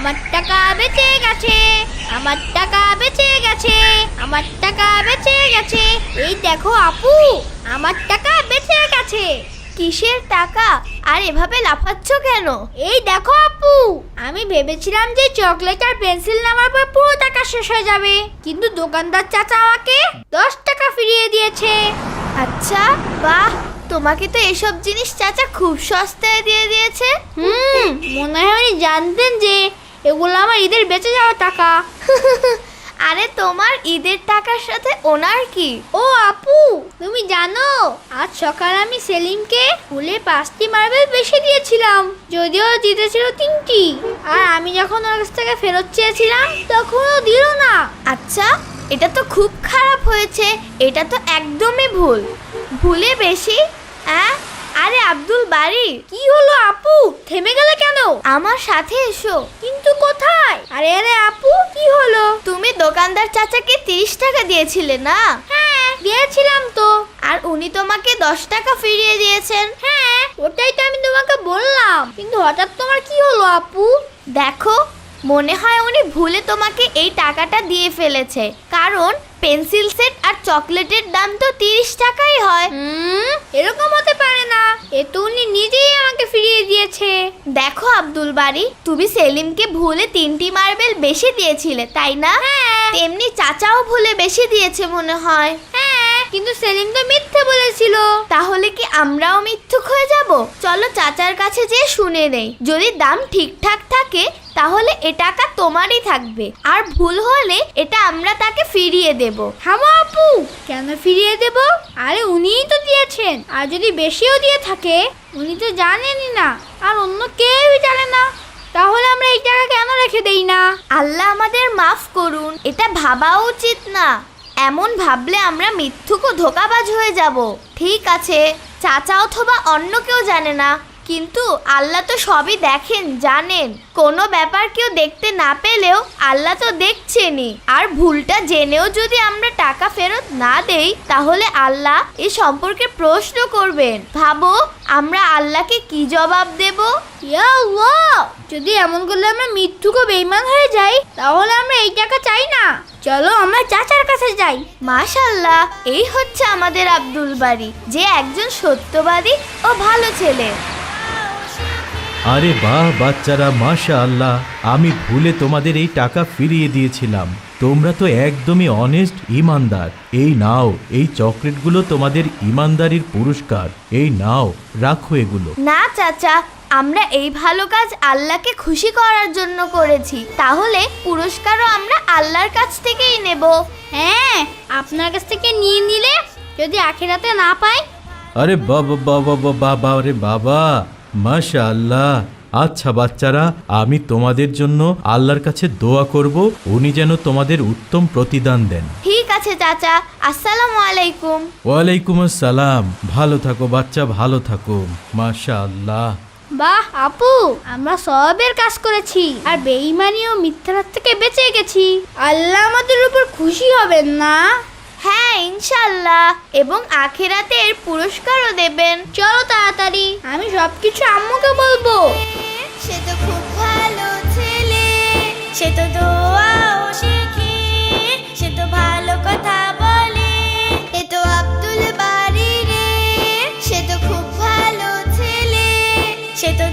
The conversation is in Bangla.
আমার টাকা বেঁচে গেছে, আমার টাকা বেঁচে গেছে, আমার টাকা বেঁচে গেছে। এই দেখো আপু, আমার টাকা বেঁচে গেছে। কিসের টাকা? আর এভাবে লাফাচ্ছ কেন? এই দেখো আপু, আমি ভেবেছিলাম যে চকলেট আর পেন্সিল নেওয়ার পর পুরো টাকা শেষ হয়ে যাবে, কিন্তু দোকানদার চাচা আমাকে 10 টাকা ফিরিয়ে দিয়েছে। আচ্ছা, বাহ, তোমাকে তো এসব জিনিস চাচা খুব সস্তায় দিয়ে দিয়েছে। মনে হয় উনি জানতেন যে এগুলো আমার ঈদের বেঁচে যাওয়া টাকা। আরে তোমার ঈদের টাকার সাথে ওনার কি? ও আপু, তুমি জানো আজ সকালে আমি সেলিমকে ফুলে 5টি মার্বেল বেশি দিয়েছিলাম, যদিও দিতেছিল 3টি। আর আমি যখন ওর কাছ থেকে ফেরত চেয়েছিলাম তখন ও দিল না। আচ্ছা, এটা তো খুব খারাপ হয়েছে। এটা তো একদমই ভুল। ভুলে বেশি? আরে আব্দুল বাড়ি, কি হলো আপু, থেমে গেলে কেন? আমার সাথে এসো। কিন্তু কোথায়? আরে আরে আপু, কি হলো? তুমি দোকানদার চাচাকে 30 টাকা দিয়েছিলে না? হ্যাঁ, দিয়েছিলাম তো। আর উনি তোমাকে 10 টাকা ফিরিয়ে দিয়েছেন। হ্যাঁ, ওটাই তো আমি তোমাকে বললাম। কিন্তু হঠাৎ তোমার কি হলো আপু? দেখো, মনে হয় উনি ভুলে তোমাকে এই টাকাটা দিয়ে ফেলেছে, কারণ পেন্সিল সেট আর চকলেটের দাম তো 30 টাকাই হয়। এরকম হতে পারে না, এ তো উনি নিজেই আমাকে ফিরিয়ে দিয়েছে। দেখো আব্দুল বাড়ি, তুমি সেলিমকে ভুলে 3টি মার্বেল বেশি দিয়েছিলে, তাই না? হ্যাঁ। তেমনি চাচাও ভুলে বেশি দিয়েছে মনে হয়। হ্যাঁ, কিন্তু সেলিম তো মিথ্যে বলেছিল। তাহলে কি আমরাও মিথ্যুক হয়ে যাব? চলো চাচার কাছে যেয়ে শুনে নেই। যদি দাম ঠিকঠাক থাকে তাহলে এ টাকা তোমারই থাকবে, আর ভুল হলে এটা আমরা তাকে ফিরিয়ে দেব। থামো আপু, কেন ফিরিয়ে দেব? আরে উনিই তো দিয়েছেন, আর যদি বেশিও দিয়ে থাকে উনি তো জানেনই না, আর অন্য কেউই জানে না, তাহলে আমরা এই টাকা কেন রেখে দেই না? আল্লাহ আমাদের মাফ করুন, এটা ভাবাও উচিত না। এমন ভাবলে আমরা মিথ্যুক ও ধোঁকাবাজ হয়ে যাব। ঠিক আছে, চাচা অথবা অন্য কেউ জানে না, কিন্তু আল্লাহ তো সবই দেখেন, জানেন। কোনো ব্যাপার কেউ দেখতে না পেলেও আল্লাহ তো দেখছেনই। আর ভুলটা জেনেও যদি আমরা টাকা ফেরত না দেই তাহলে আল্লাহ এ সম্পর্কে প্রশ্ন করবেন। ভাবো আমরা আল্লাহকে কি জবাব দেব? ইয়া আল্লাহ, যদি এমন করলে আমরা মিথ্যুক ও বেঈমান হয়ে যাই তাহলে আমরা এই টাকা চাই না। চলো আমরা চাচার কাছে যাই। মাশাআল্লাহ, এই হচ্ছে আমাদের আব্দুল বাড়ি, যে একজন সত্যবাদী ও ভালো ছেলে। আরে বাহ বাচ্চারা, মাশাআল্লাহ, আমি ভুলে তোমাদের এই টাকা ফিরিয়ে দিয়েছিলাম। তোমরা তো একদমই অনেস্ট, ইমানদার। এই নাও, এই চকলেটগুলো তোমাদের ইমানদারির পুরস্কার। এই নাও, রাখো এগুলো। না চাচা, আমরা এই ভালো কাজ আল্লাহকে খুশি করার জন্য করেছি, তাহলে পুরস্কারও আমরা আল্লাহর কাছ থেকেই নেব। হ্যাঁ, আপনার কাছ থেকে নিয়ে নিলে যদি আখিরাতে না পাই? আরে বাবা বাবা বাবা, আরে বাবা, মাশাআল্লাহ। আচ্ছা বাচ্চারা, আমি তোমাদের জন্য আল্লাহর কাছে দোয়া করব, উনি যেন তোমাদের উত্তম প্রতিদান দেন। ঠিক আছে চাচা, আসসালামু আলাইকুম। ওয়ালাইকুম আসসালাম। ভালো থাকো বাচ্চা, ভালো থাকো। মাশাআল্লাহ। বাহ আপু, আমরা সবের কাজ করেছি আর বেঈমানি ও মিথ্যার থেকে বেঁচে গেছি। আল্লাহ আমাদের উপর খুশি হবেন না? হ্যাঁ, ইনশাআল্লাহ, এবং আখিরাতে এর পুরস্কারও দেবেন। চলো তাড়াতাড়ি, আমি সবকিছু আম্মুকে বলবো। সে তো খুব ভালো ছেলে, সে তো দোয়াও শিখে, সে তো ভালো কথা বলে। এ তো আব্দুল বাড়ি রে, সে তো খুব ভালো ছেলে, সে তো